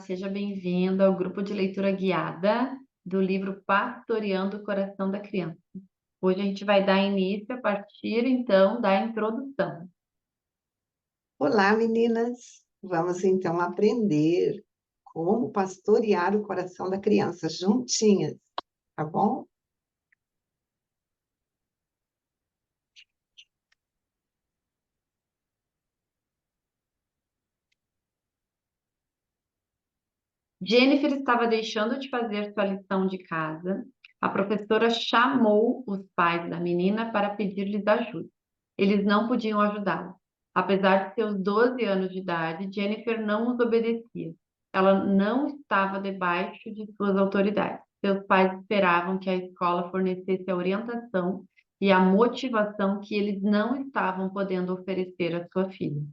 seja bem-vindo ao grupo de leitura guiada do livro Pastoreando o Coração da Criança. Hoje a gente vai dar início a partir, então, da introdução. Olá, meninas! Vamos então aprender como pastorear o coração da criança juntinhas, tá bom? Jennifer estava deixando de fazer sua lição de casa. A professora chamou os pais da menina para pedir-lhes ajuda. Eles não podiam ajudá-la. Apesar de seus 12 anos de idade, Jennifer não os obedecia. Ela não estava debaixo de suas autoridades. Seus pais esperavam que a escola fornecesse a orientação e a motivação que eles não estavam podendo oferecer à sua filha.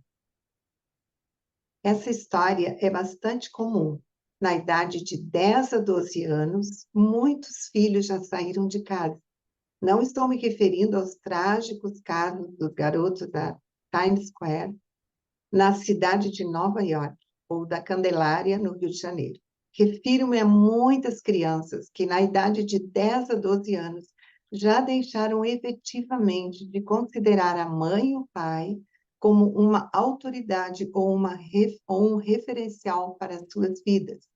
Essa história é bastante comum. Na idade de 10 a 12 anos, muitos filhos já saíram de casa. Não estou me referindo aos trágicos casos dos garotos da Times Square, na cidade de Nova York, ou da Candelária, no Rio de Janeiro. Refiro-me a muitas crianças que, na idade de 10 a 12 anos, já deixaram efetivamente de considerar a mãe e o pai como uma autoridade ou um referencial para as suas vidas.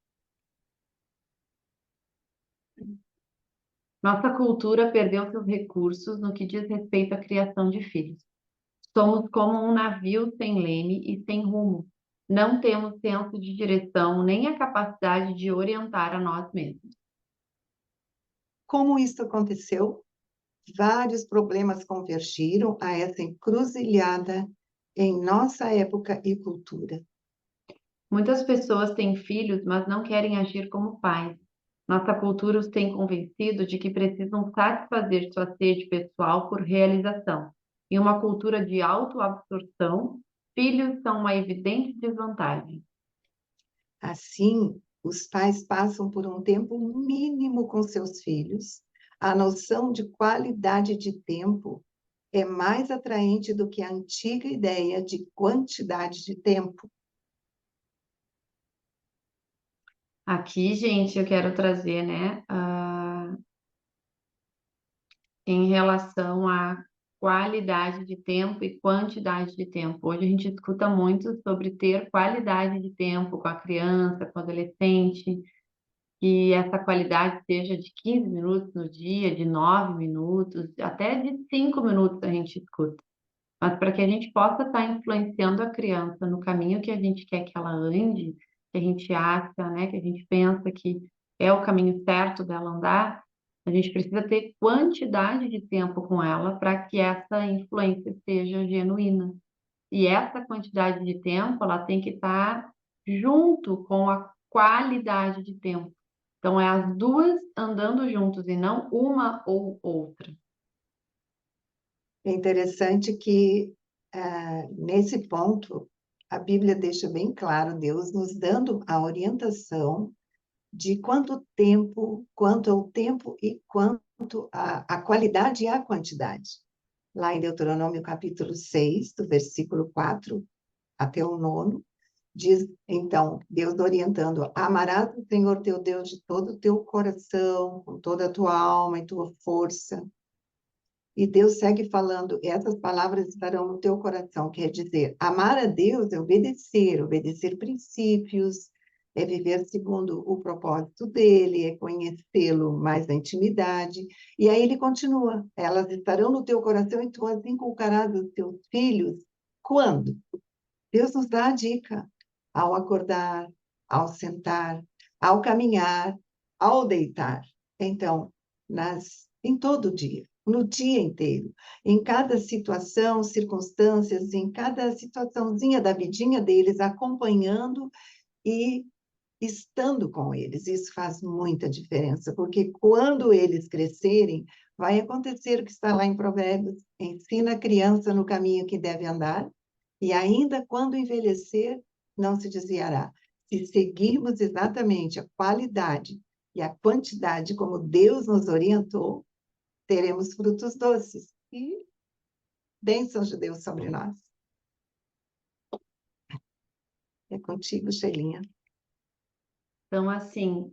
Nossa cultura perdeu seus recursos no que diz respeito à criação de filhos. Somos como um navio sem leme e sem rumo. Não temos senso de direção nem a capacidade de orientar a nós mesmos. Como isso aconteceu? Vários problemas convergiram a essa encruzilhada em nossa época e cultura. Muitas pessoas têm filhos, mas não querem agir como pais. Nossa cultura os tem convencido de que precisam satisfazer sua sede pessoal por realização. Em uma cultura de autoabsorção, filhos são uma evidente desvantagem. Assim, os pais passam por um tempo mínimo com seus filhos. A noção de qualidade de tempo é mais atraente do que a antiga ideia de quantidade de tempo. Aqui, gente, eu quero trazer, né, em relação à qualidade de tempo e quantidade de tempo. Hoje a gente escuta muito sobre ter qualidade de tempo com a criança, com o adolescente, que essa qualidade seja de 15 minutos no dia, de 9 minutos, até de 5 minutos a gente escuta. Mas para que a gente possa estar influenciando a criança no caminho que a gente quer que ela ande, que a gente acha, né, que a gente pensa que é o caminho certo dela andar, a gente precisa ter quantidade de tempo com ela para que essa influência seja genuína. E essa quantidade de tempo, ela tem que estar junto com a qualidade de tempo. Então, é as duas andando juntos e não uma ou outra. É interessante que, nesse ponto, a Bíblia deixa bem claro, Deus nos dando a orientação de quanto ao tempo e quanto à qualidade e à quantidade. Lá em Deuteronômio capítulo 6, do versículo 4 até o 9, diz, então, Deus orientando: amarás o Senhor teu Deus de todo o teu coração, com toda a tua alma e tua força. E Deus segue falando: essas palavras estarão no teu coração. Quer dizer, amar a Deus é obedecer princípios, é viver segundo o propósito dele, é conhecê-lo mais na intimidade. E aí ele continua: elas estarão no teu coração e tu as inculcarás aos teus filhos. Quando? Deus nos dá a dica: ao acordar, ao sentar, ao caminhar, ao deitar. Então, em todo o dia, no dia inteiro, em cada situação, circunstâncias, em cada situaçãozinha da vidinha deles, acompanhando e estando com eles. Isso faz muita diferença, porque quando eles crescerem, vai acontecer o que está lá em Provérbios: ensina a criança no caminho que deve andar, e ainda quando envelhecer, não se desviará. Se seguirmos exatamente a qualidade e a quantidade como Deus nos orientou, teremos frutos doces e bênçãos de Deus sobre nós. É contigo, Sheilinha. Então, assim,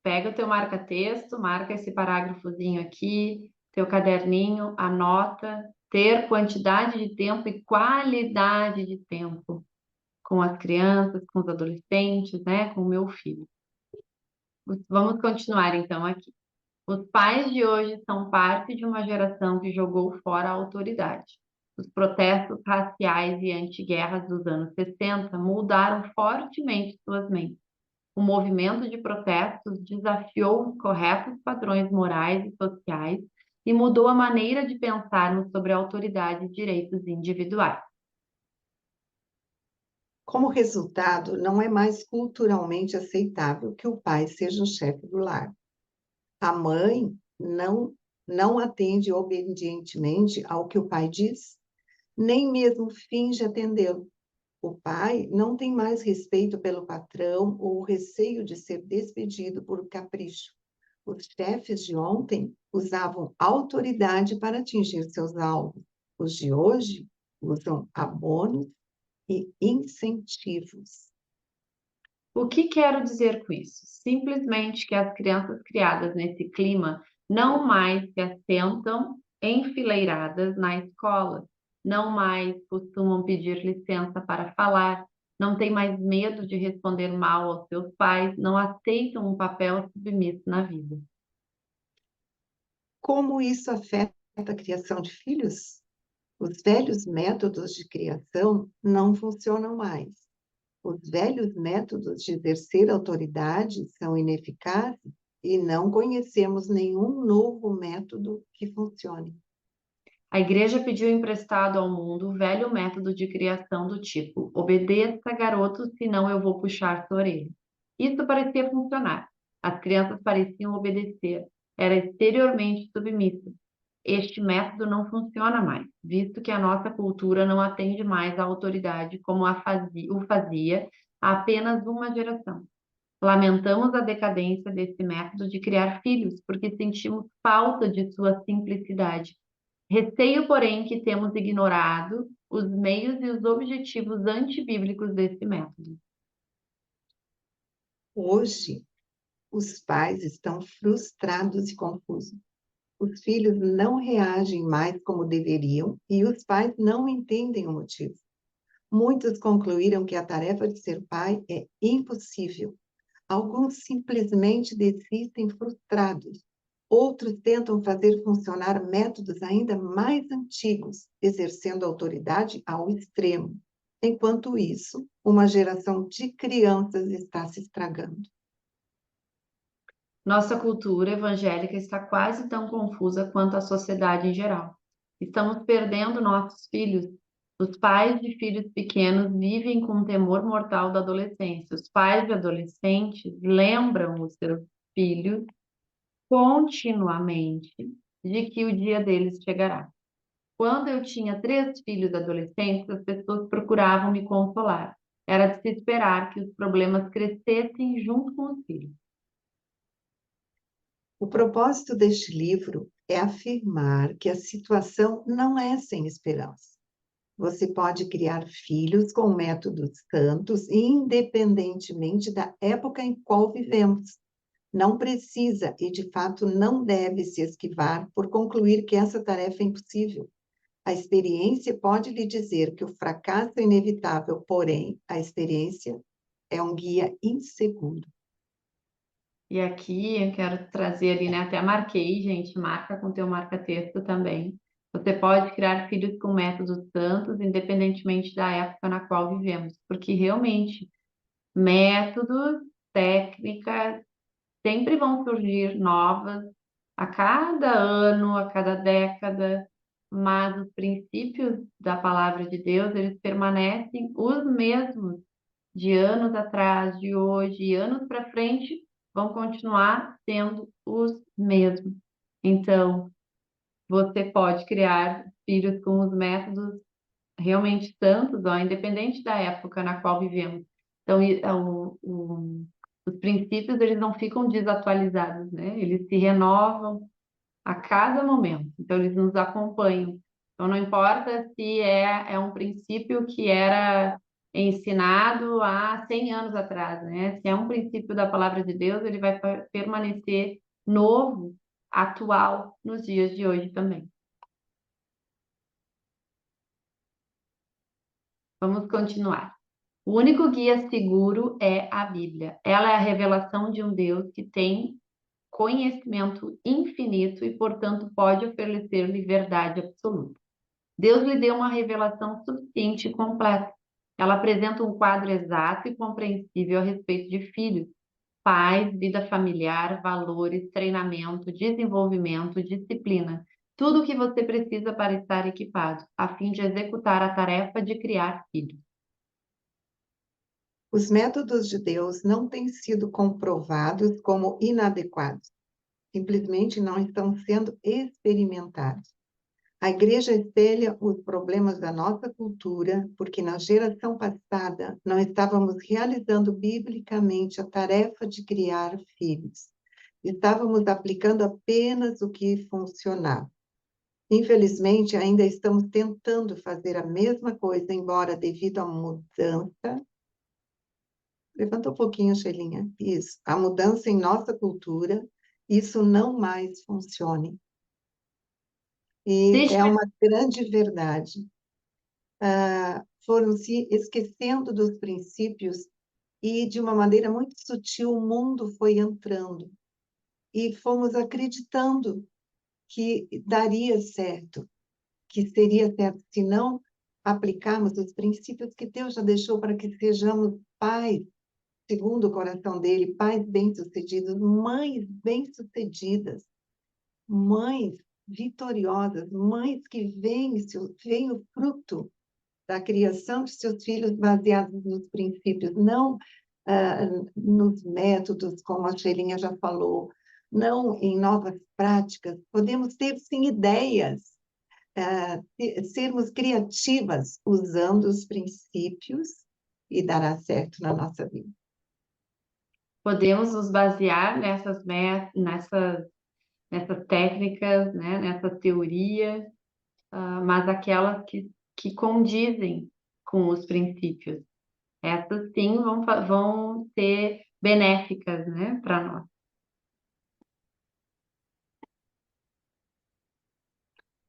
pega o teu marca-texto, marca esse parágrafozinho aqui, teu caderninho, anota, ter quantidade de tempo e qualidade de tempo com as crianças, com os adolescentes, né, com o meu filho. Vamos continuar então aqui. Os pais de hoje são parte de uma geração que jogou fora a autoridade. Os protestos raciais e antiguerras dos anos 60 moldaram fortemente suas mentes. O movimento de protestos desafiou os corretos padrões morais e sociais e mudou a maneira de pensarmos sobre a autoridade e direitos individuais. Como resultado, não é mais culturalmente aceitável que o pai seja o chefe do lar. A mãe não atende obedientemente ao que o pai diz, nem mesmo finge atendê-lo. O pai não tem mais respeito pelo patrão ou receio de ser despedido por capricho. Os chefes de ontem usavam autoridade para atingir seus alvos. Os de hoje usam abonos e incentivos. O que quero dizer com isso? Simplesmente que as crianças criadas nesse clima não mais se assentam enfileiradas na escola, não mais costumam pedir licença para falar, não têm mais medo de responder mal aos seus pais, não aceitam um papel submisso na vida. Como isso afeta a criação de filhos? Os velhos métodos de criação não funcionam mais. Os velhos métodos de exercer autoridade são ineficazes e não conhecemos nenhum novo método que funcione. A igreja pediu emprestado ao mundo o velho método de criação do tipo: obedeça, garoto, senão eu vou puxar sua orelha. Isso parecia funcionar. As crianças pareciam obedecer. Era exteriormente submissa. Este método não funciona mais, visto que a nossa cultura não atende mais à autoridade como o fazia há apenas uma geração. Lamentamos a decadência desse método de criar filhos, porque sentimos falta de sua simplicidade. Receio, porém, que temos ignorado os meios e os objetivos antibíblicos desse método. Hoje, os pais estão frustrados e confusos. Os filhos não reagem mais como deveriam e os pais não entendem o motivo. Muitos concluíram que a tarefa de ser pai é impossível. Alguns simplesmente desistem frustrados. Outros tentam fazer funcionar métodos ainda mais antigos, exercendo autoridade ao extremo. Enquanto isso, uma geração de crianças está se estragando. Nossa cultura evangélica está quase tão confusa quanto a sociedade em geral. Estamos perdendo nossos filhos. Os pais de filhos pequenos vivem com o temor mortal da adolescência. Os pais de adolescentes lembram os seus filhos continuamente de que o dia deles chegará. Quando eu tinha 3 filhos adolescentes, as pessoas procuravam me consolar. Era de se esperar que os problemas crescessem junto com os filhos. O propósito deste livro é afirmar que a situação não é sem esperança. Você pode criar filhos com métodos santos, independentemente da época em qual vivemos. Não precisa e, de fato, não deve se esquivar por concluir que essa tarefa é impossível. A experiência pode lhe dizer que o fracasso é inevitável, porém, a experiência é um guia inseguro. E aqui eu quero trazer ali, né? Até marquei, gente, marca com teu marca-texto também. Você pode criar filhos com métodos santos, independentemente da época na qual vivemos, porque realmente métodos, técnicas, sempre vão surgir novas a cada ano, a cada década, mas os princípios da palavra de Deus, eles permanecem os mesmos de anos atrás, de hoje, e anos para frente, vão continuar sendo os mesmos. Então, você pode criar filhos com os métodos realmente santos, ó, independente da época na qual vivemos. Então, os princípios, eles não ficam desatualizados, né? Eles se renovam a cada momento. Então, eles nos acompanham. Então, não importa se é um princípio que era ensinado há 100 anos atrás, né? Se é um princípio da palavra de Deus, ele vai permanecer novo, atual nos dias de hoje também. Vamos continuar. O único guia seguro é a Bíblia. Ela é a revelação de um Deus que tem conhecimento infinito e, portanto, pode oferecer-lhe verdade absoluta. Deus lhe deu uma revelação suficiente e completa. Ela apresenta um quadro exato e compreensível a respeito de filhos, pais, vida familiar, valores, treinamento, desenvolvimento, disciplina. Tudo o que você precisa para estar equipado, a fim de executar a tarefa de criar filhos. Os métodos de Deus não têm sido comprovados como inadequados. Simplesmente não estão sendo experimentados. A igreja espelha os problemas da nossa cultura, porque na geração passada não estávamos realizando biblicamente a tarefa de criar filhos. Estávamos aplicando apenas o que funcionava. Infelizmente, ainda estamos tentando fazer a mesma coisa, embora devido à mudança. Levanta um pouquinho, Sheilinha. Isso. A mudança em nossa cultura, isso não mais funcione. E Deixa é uma grande verdade. Foram se esquecendo dos princípios e, de uma maneira muito sutil, o mundo foi entrando. E fomos acreditando que daria certo, que seria certo, se não aplicarmos os princípios que Deus já deixou para que sejamos pais, segundo o coração dele, pais bem-sucedidos, mães bem-sucedidas, mães vitoriosas, mães que veem o fruto da criação de seus filhos baseados nos princípios, não nos métodos, como a Sheilinha já falou, não em novas práticas. Podemos ter, sim, ideias, sermos criativas usando os princípios e dará certo na nossa vida. Podemos nos basear nessas técnicas, né, nessas teorias, mas aquelas que condizem com os princípios. Essas sim vão ser benéficas, né, para nós.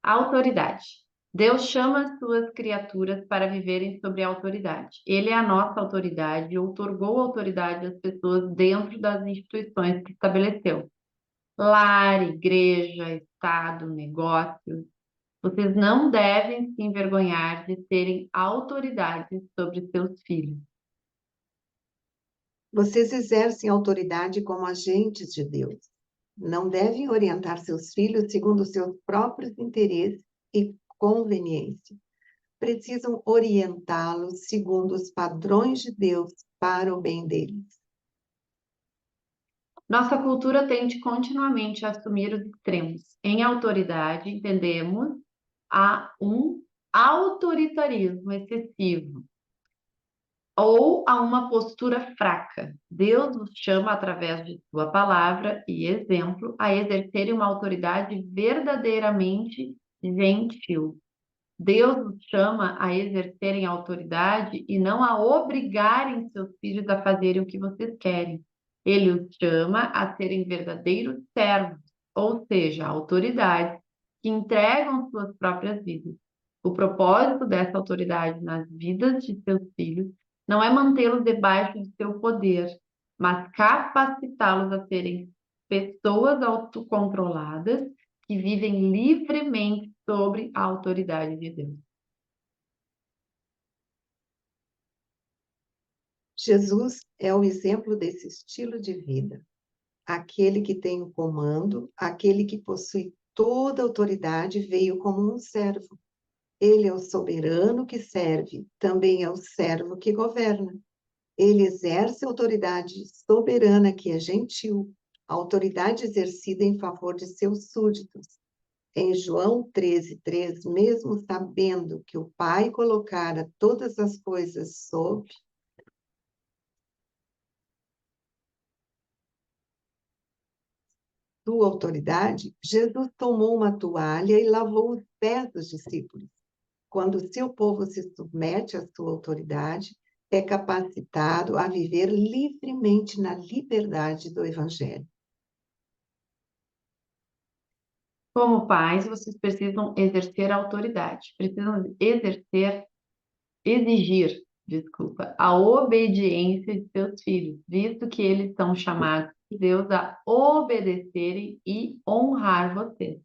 Autoridade. Deus chama as suas criaturas para viverem sob a autoridade. Ele é a nossa autoridade e outorgou autoridade às pessoas dentro das instituições que estabeleceu. Lar, igreja, Estado, negócios. Vocês não devem se envergonhar de terem autoridade sobre seus filhos. Vocês exercem autoridade como agentes de Deus. Não devem orientar seus filhos segundo seus próprios interesses e conveniência. Precisam orientá-los segundo os padrões de Deus para o bem deles. Nossa cultura tende continuamente a assumir os extremos. Em autoridade, entendemos a um autoritarismo excessivo ou a uma postura fraca. Deus nos chama, através de sua palavra e exemplo, a exercerem uma autoridade verdadeiramente gentil. Deus nos chama a exercerem autoridade e não a obrigarem seus filhos a fazerem o que vocês querem. Ele os chama a serem verdadeiros servos, ou seja, autoridades que entregam suas próprias vidas. O propósito dessa autoridade nas vidas de seus filhos não é mantê-los debaixo de seu poder, mas capacitá-los a serem pessoas autocontroladas que vivem livremente sobre a autoridade de Deus. Jesus é o exemplo desse estilo de vida. Aquele que tem o comando, aquele que possui toda a autoridade, veio como um servo. Ele é o soberano que serve, também é o servo que governa. Ele exerce a autoridade soberana, que é gentil, a autoridade exercida em favor de seus súditos. Em João 13:3, mesmo sabendo que o Pai colocara todas as coisas sob sua autoridade, Jesus tomou uma toalha e lavou os pés dos discípulos. Quando o seu povo se submete à sua autoridade, é capacitado a viver livremente na liberdade do Evangelho. Como pais, vocês precisam exercer autoridade, precisam exigir, desculpa, a obediência de seus filhos, visto que eles são chamados por Deus a obedecerem e honrar vocês.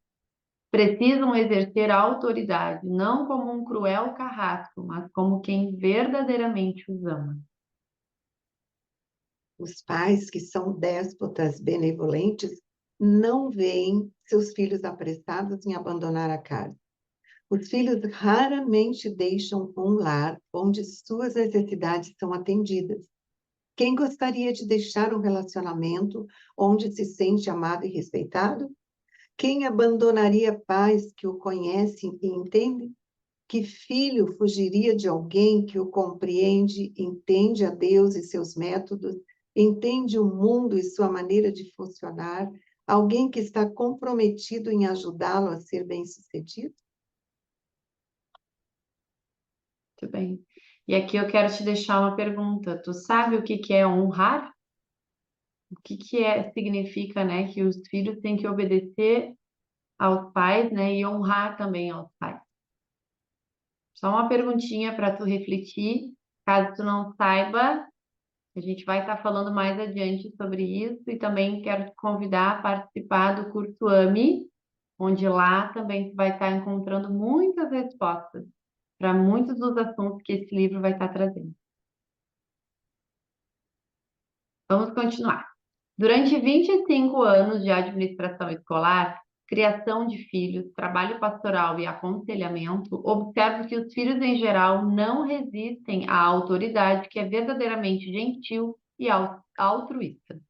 Precisam exercer a autoridade, não como um cruel carrasco, mas como quem verdadeiramente os ama. Os pais que são déspotas benevolentes não veem seus filhos apressados em abandonar a casa. Os filhos raramente deixam um lar onde suas necessidades são atendidas. Quem gostaria de deixar um relacionamento onde se sente amado e respeitado? Quem abandonaria pais que o conhecem e entendem? Que filho fugiria de alguém que o compreende, entende a Deus e seus métodos, entende o mundo e sua maneira de funcionar, alguém que está comprometido em ajudá-lo a ser bem-sucedido? Muito bem. E aqui eu quero te deixar uma pergunta. Tu sabe o que que é honrar? O que que significa, né, que os filhos têm que obedecer aos pais, né, e honrar também aos pais? Só uma perguntinha para tu refletir. Caso tu não saiba, a gente vai estar falando mais adiante sobre isso e também quero te convidar a participar do curso AMI, onde lá também tu vai estar encontrando muitas respostas para muitos dos assuntos que esse livro vai estar trazendo. Vamos continuar. Durante 25 anos de administração escolar, criação de filhos, trabalho pastoral e aconselhamento, observo que os filhos em geral não resistem à autoridade que é verdadeiramente gentil e altruísta.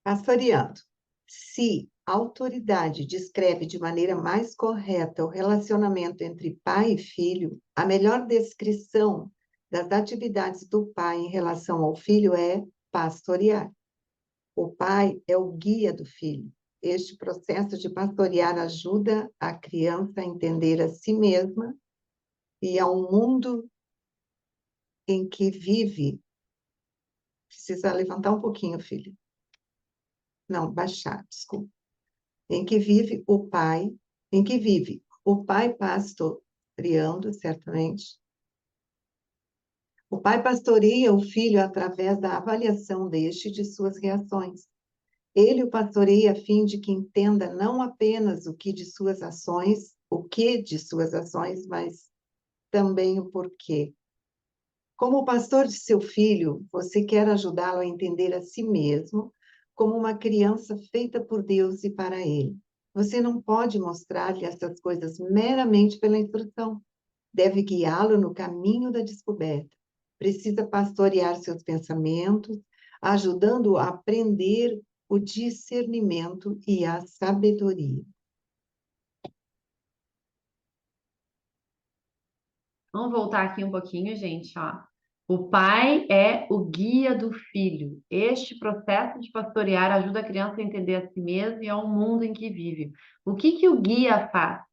Pastoreando. Se autoridade descreve de maneira mais correta o relacionamento entre pai e filho, a melhor descrição das atividades do pai em relação ao filho é pastorear. O pai é o guia do filho. Este processo de pastorear ajuda a criança a entender a si mesma e ao mundo em que vive. Precisa levantar um pouquinho, filho. Não, baixar, desculpa. Em que vive o pai pastoreando, certamente. O pai pastoreia o filho através da avaliação deste e de suas reações. Ele o pastoreia a fim de que entenda não apenas o que de suas ações, mas também o porquê. Como pastor de seu filho, você quer ajudá-lo a entender a si mesmo como uma criança feita por Deus e para ele. Você não pode mostrar-lhe essas coisas meramente pela instrução. Deve guiá-lo no caminho da descoberta. Precisa pastorear seus pensamentos, ajudando-o a aprender o discernimento e a sabedoria. Vamos voltar aqui um pouquinho, gente, ó. O pai é o guia do filho. Este processo de pastorear ajuda a criança a entender a si mesma e ao mundo em que vive. O que que o guia faz?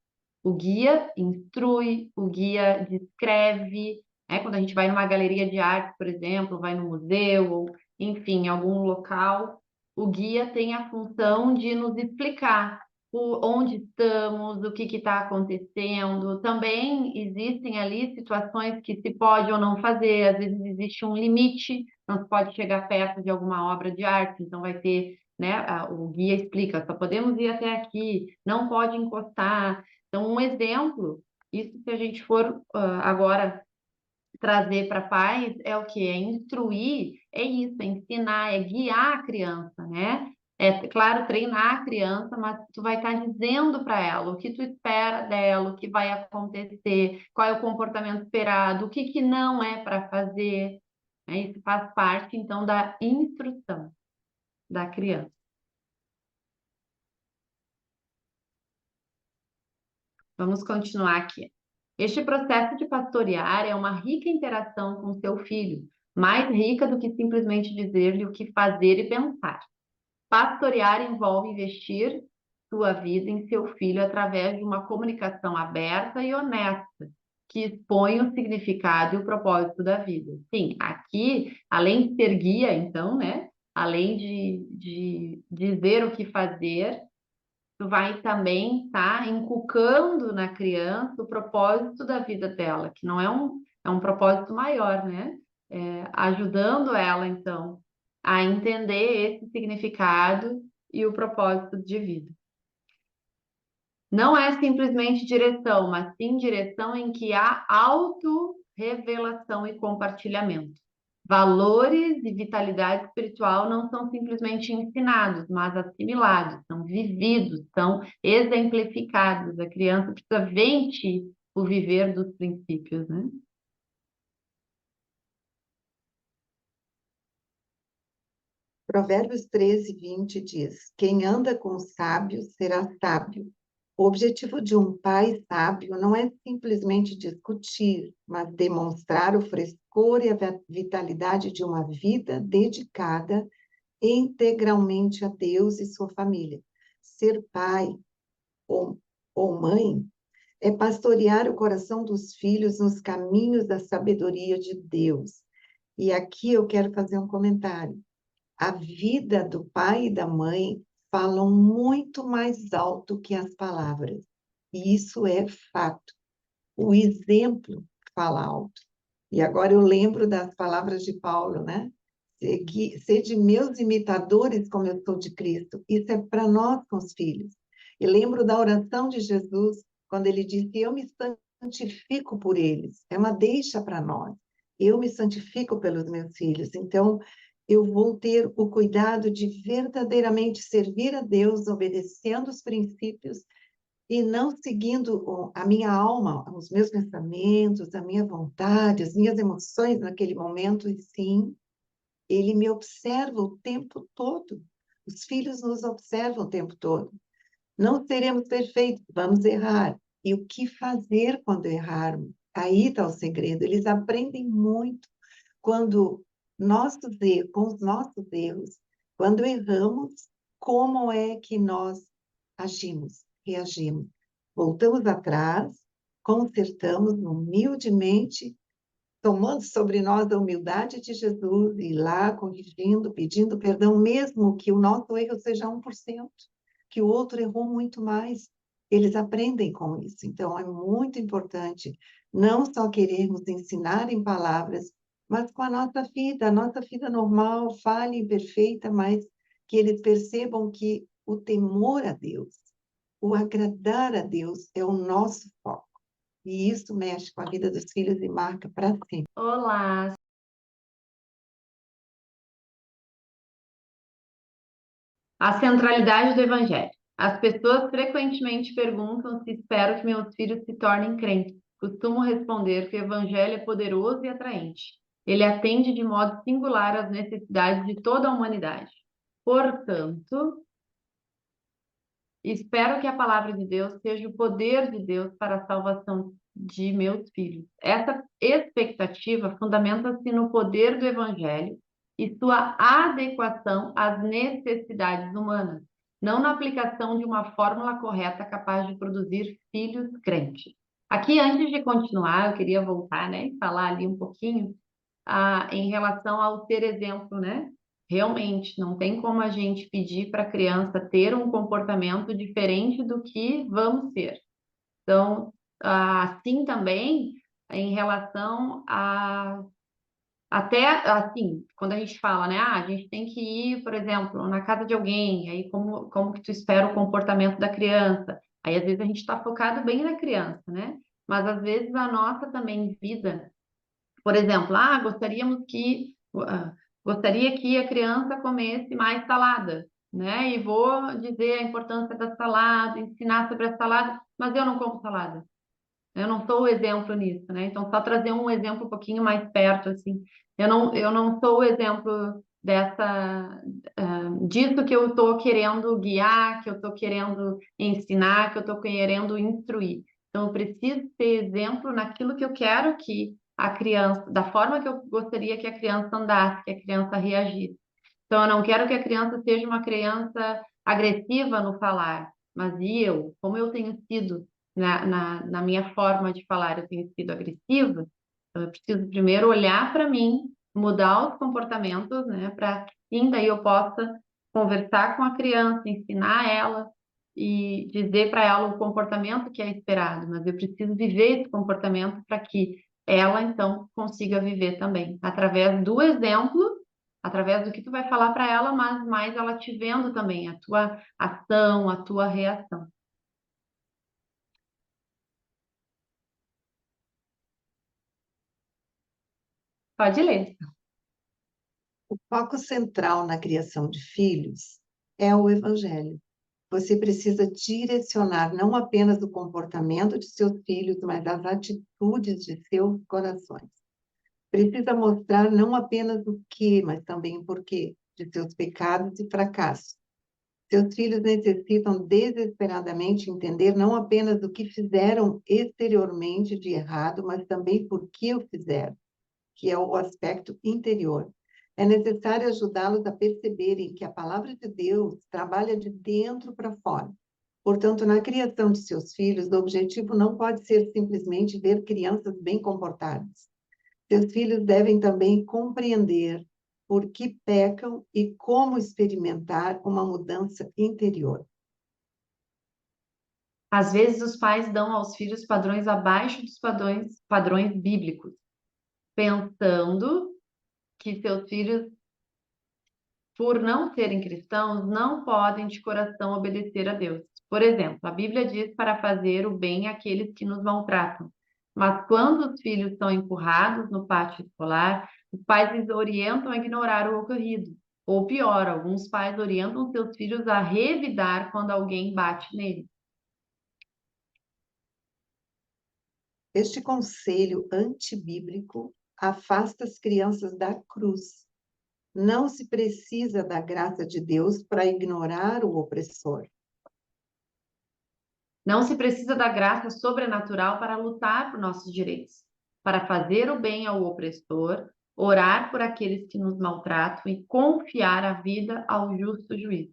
O guia instrui, o guia descreve, né? Quando a gente vai numa galeria de arte, por exemplo, vai no museu, ou enfim, em algum local, o guia tem a função de nos explicar onde estamos, o que está acontecendo. Também existem ali situações que se pode ou não fazer, às vezes existe um limite, não se pode chegar perto de alguma obra de arte, então vai ter, né, o guia explica, só podemos ir até aqui, não pode encostar. Então, um exemplo, isso se a gente for agora trazer para pais, é o que? É instruir, é isso, é ensinar, é guiar a criança, né? É, claro, treinar a criança, mas tu vai estar dizendo para ela o que tu espera dela, o que vai acontecer, qual é o comportamento esperado, o que que não é para fazer. Né? Isso faz parte, então, da instrução da criança. Vamos continuar aqui. Este processo de pastorear é uma rica interação com seu filho, mais rica do que simplesmente dizer-lhe o que fazer e pensar. Pastorear envolve investir sua vida em seu filho através de uma comunicação aberta e honesta, que expõem o significado e o propósito da vida. Sim, aqui, além de ser guia, então, né? Além de dizer o que fazer, tu vai também estar inculcando na criança o propósito da vida dela, que não é um propósito maior, né? Ajudando ela, então, a entender esse significado e o propósito de vida. Não é simplesmente direção, mas sim direção em que há auto-revelação e compartilhamento. Valores e vitalidade espiritual não são simplesmente ensinados, mas assimilados, são vividos, são exemplificados. A criança precisa ver em ti o viver dos princípios, né? Provérbios 13:20 diz: Quem anda com os sábios será sábio. O objetivo de um pai sábio não é simplesmente discutir, mas demonstrar o frescor e a vitalidade de uma vida dedicada integralmente a Deus e sua família. Ser pai ou, ou mãe é pastorear o coração dos filhos nos caminhos da sabedoria de Deus. E aqui eu quero fazer um comentário. A vida do pai e da mãe falam muito mais alto que as palavras. E isso é fato. O exemplo fala alto. E agora eu lembro das palavras de Paulo, né? Sede meus imitadores como eu sou de Cristo. Isso é para nós com os filhos. E lembro da oração de Jesus, quando ele disse, eu me santifico por eles. É uma deixa para nós. Eu me santifico pelos meus filhos. Então, eu vou ter o cuidado de verdadeiramente servir a Deus, obedecendo os princípios e não seguindo a minha alma, os meus pensamentos, a minha vontade, as minhas emoções naquele momento, e sim, ele me observa o tempo todo. Os filhos nos observam o tempo todo. Não seremos perfeitos, vamos errar. E o que fazer quando errarmos? Aí está o segredo. Eles aprendem muito quando com os nossos erros, quando erramos, como é que nós agimos, reagimos? Voltamos atrás, consertamos humildemente, tomando sobre nós a humildade de Jesus, e lá corrigindo, pedindo perdão, mesmo que o nosso erro seja 1%, que o outro errou muito mais. Eles aprendem com isso. Então, é muito importante não só querermos ensinar em palavras, mas com a nossa vida normal, falha, imperfeita, mas que eles percebam que o temor a Deus, o agradar a Deus é o nosso foco. E isso mexe com a vida dos filhos e marca para sempre. Olá! A centralidade do Evangelho. As pessoas frequentemente perguntam se espero que meus filhos se tornem crentes. Costumo responder que o Evangelho é poderoso e atraente. Ele atende de modo singular às necessidades de toda a humanidade. Portanto, espero que a palavra de Deus seja o poder de Deus para a salvação de meus filhos. Essa expectativa fundamenta-se no poder do Evangelho e sua adequação às necessidades humanas, não na aplicação de uma fórmula correta capaz de produzir filhos crentes. Aqui, antes de continuar, eu queria voltar, né, e falar ali um pouquinho em relação ao ser exemplo, né? Realmente, não tem como a gente pedir para a criança ter um comportamento diferente do que vamos ter. Então, assim também, em relação a até assim, quando a gente fala, né? A gente tem que ir, por exemplo, na casa de alguém, aí como que tu espera o comportamento da criança? Aí às vezes a gente está focado bem na criança, né? Mas às vezes a nossa também vida, por exemplo, gostaria que a criança comesse mais salada, né? E vou dizer a importância da salada, ensinar sobre a salada, mas eu não como salada. Eu não sou o exemplo nisso, né? Então, só trazer um exemplo um pouquinho mais perto, assim. Eu não sou o exemplo disso que eu estou querendo guiar, que eu estou querendo ensinar, que eu estou querendo instruir. Então, eu preciso ter exemplo naquilo que eu quero que a criança, da forma que eu gostaria que a criança andasse, que a criança reagisse. Então, eu não quero que a criança seja uma criança agressiva no falar, mas como eu tenho sido na minha forma de falar eu tenho sido agressiva, então eu preciso primeiro olhar para mim, mudar os comportamentos, né, para que sim, daí eu possa conversar com a criança, ensinar ela e dizer para ela o comportamento que é esperado, mas eu preciso viver esse comportamento para que ela então consiga viver também, através do exemplo, através do que tu vai falar para ela, mas mais ela te vendo também, a tua ação, a tua reação. Pode ler. O foco central na criação de filhos é o Evangelho. Você precisa direcionar não apenas o comportamento de seus filhos, mas as atitudes de seus corações. Precisa mostrar não apenas o que, mas também o porquê de seus pecados e fracassos. Seus filhos necessitam desesperadamente entender não apenas o que fizeram exteriormente de errado, mas também por que o fizeram, que é o aspecto interior. É necessário ajudá-los a perceberem que a palavra de Deus trabalha de dentro para fora. Portanto, na criação de seus filhos, o objetivo não pode ser simplesmente ver crianças bem comportadas. Seus filhos devem também compreender por que pecam e como experimentar uma mudança interior. Às vezes os pais dão aos filhos padrões abaixo dos padrões bíblicos, pensando que seus filhos, por não serem cristãos, não podem de coração obedecer a Deus. Por exemplo, a Bíblia diz para fazer o bem àqueles que nos maltratam. Mas quando os filhos são empurrados no pátio escolar, os pais os orientam a ignorar o ocorrido. Ou pior, alguns pais orientam seus filhos a revidar quando alguém bate neles. Este conselho antibíblico afasta as crianças da cruz. Não se precisa da graça de Deus para ignorar o opressor. Não se precisa da graça sobrenatural para lutar por nossos direitos, para fazer o bem ao opressor, orar por aqueles que nos maltratam e confiar a vida ao justo juiz.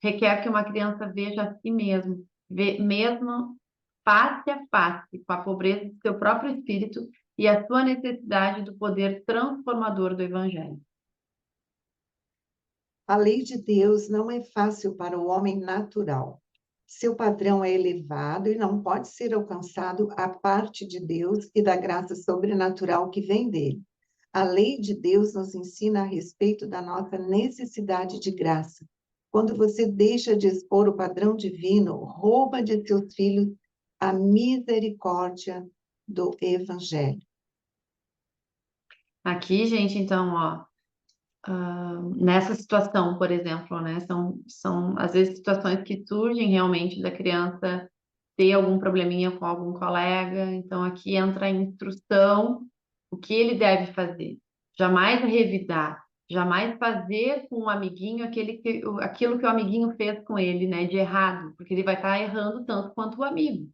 Requer que uma criança veja a si mesmo, mesmo face a face com a pobreza de seu próprio espírito e a sua necessidade do poder transformador do Evangelho. A lei de Deus não é fácil para o homem natural. Seu padrão é elevado e não pode ser alcançado a parte de Deus e da graça sobrenatural que vem dele. A lei de Deus nos ensina a respeito da nossa necessidade de graça. Quando você deixa de expor o padrão divino, rouba de seus filhos a misericórdia do Evangelho. Aqui, gente, então, ó, nessa situação, por exemplo, né? São às vezes situações que surgem realmente da criança ter algum probleminha com algum colega, então aqui entra a instrução, o que ele deve fazer. Jamais revidar, jamais fazer com o amiguinho aquilo que o amiguinho fez com ele, né, de errado, porque ele vai estar errando tanto quanto o amigo.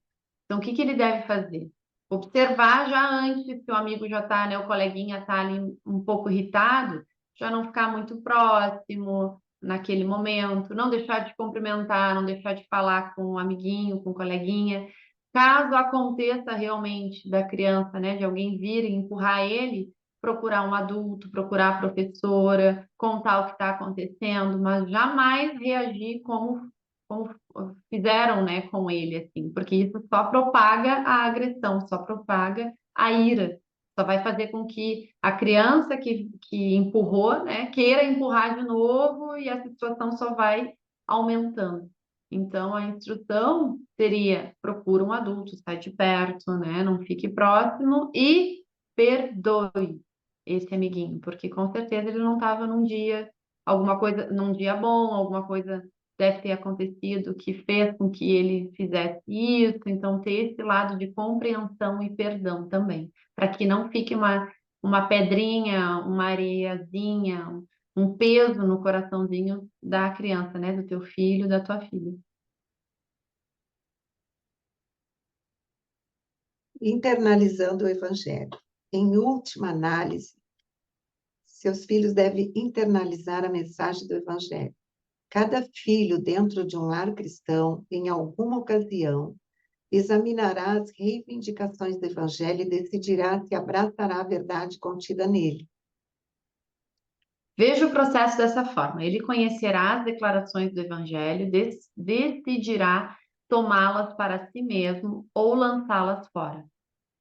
Então, o que que ele deve fazer? Observar já antes, se o amigo já está, né, o coleguinha está ali um pouco irritado, já não ficar muito próximo naquele momento, não deixar de cumprimentar, não deixar de falar com o amiguinho, com o coleguinha. Caso aconteça realmente da criança, né, de alguém vir e empurrar ele, procurar um adulto, procurar a professora, contar o que está acontecendo, mas jamais reagir como fizeram, né, com ele, assim, porque isso só propaga a agressão, só propaga a ira, só vai fazer com que a criança que empurrou, né, queira empurrar de novo e a situação só vai aumentando. Então, a instrução seria: procura um adulto, sai de perto, né, não fique próximo e perdoe esse amiguinho, porque com certeza ele não estava num dia, alguma coisa, num dia bom, alguma coisa deve ter acontecido que fez com que ele fizesse isso, então ter esse lado de compreensão e perdão também, para que não fique uma pedrinha, uma areiazinha, um peso no coraçãozinho da criança, né, do teu filho, da tua filha. Internalizando o Evangelho. Em última análise, seus filhos devem internalizar a mensagem do Evangelho. Cada filho dentro de um lar cristão, em alguma ocasião, examinará as reivindicações do Evangelho e decidirá se abraçará a verdade contida nele. Veja o processo dessa forma. Ele conhecerá as declarações do Evangelho, decidirá tomá-las para si mesmo ou lançá-las fora.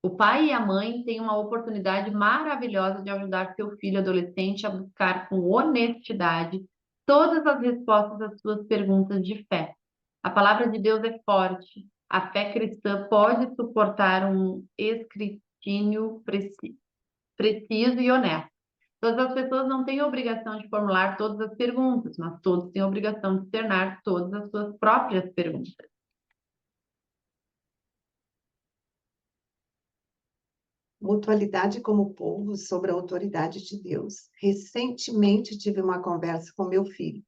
O pai e a mãe têm uma oportunidade maravilhosa de ajudar seu filho adolescente a buscar com honestidade todas as respostas às suas perguntas de fé. A palavra de Deus é forte. A fé cristã pode suportar um escrutínio preciso e honesto. Todas as pessoas não têm a obrigação de formular todas as perguntas, mas todos têm a obrigação de externar todas as suas próprias perguntas. Mutualidade como povo sobre a autoridade de Deus. Recentemente tive uma conversa com meu filho.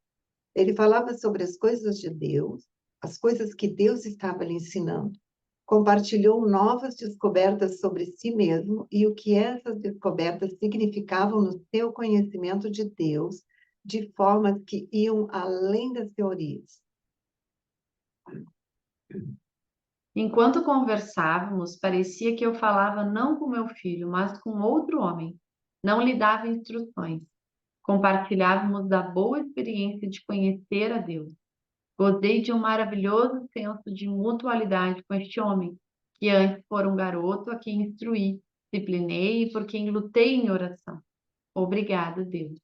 Ele falava sobre as coisas de Deus, as coisas que Deus estava lhe ensinando. Compartilhou novas descobertas sobre si mesmo e o que essas descobertas significavam no seu conhecimento de Deus, de formas que iam além das teorias. Enquanto conversávamos, parecia que eu falava não com meu filho, mas com outro homem. Não lhe dava instruções. Compartilhávamos da boa experiência de conhecer a Deus. Gozei de um maravilhoso senso de mutualidade com este homem, que antes fora um garoto a quem instruí, disciplinei e por quem lutei em oração. Obrigada, Deus.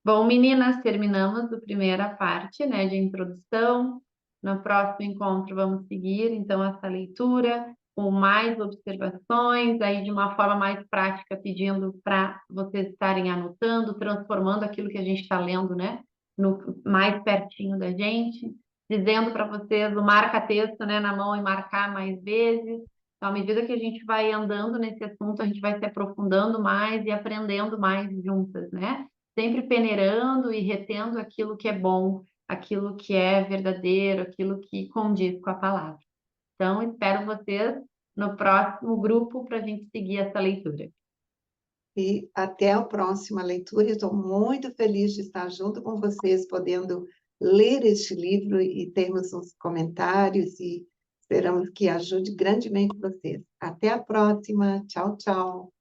Bom, meninas, terminamos a primeira parte, né, de introdução. No próximo encontro vamos seguir, então, essa leitura com mais observações, aí de uma forma mais prática, pedindo para vocês estarem anotando, transformando aquilo que a gente está lendo, né, no mais pertinho da gente, dizendo para vocês o marca-texto, né, na mão e marcar mais vezes. Então, à medida que a gente vai andando nesse assunto, a gente vai se aprofundando mais e aprendendo mais juntas, né? Sempre peneirando e retendo aquilo que é bom, aquilo que é verdadeiro, aquilo que condiz com a palavra. Então, espero vocês no próximo grupo para a gente seguir essa leitura. E até a próxima leitura. Estou muito feliz de estar junto com vocês, podendo ler este livro e termos uns comentários, e esperamos que ajude grandemente vocês. Até a próxima. Tchau, tchau.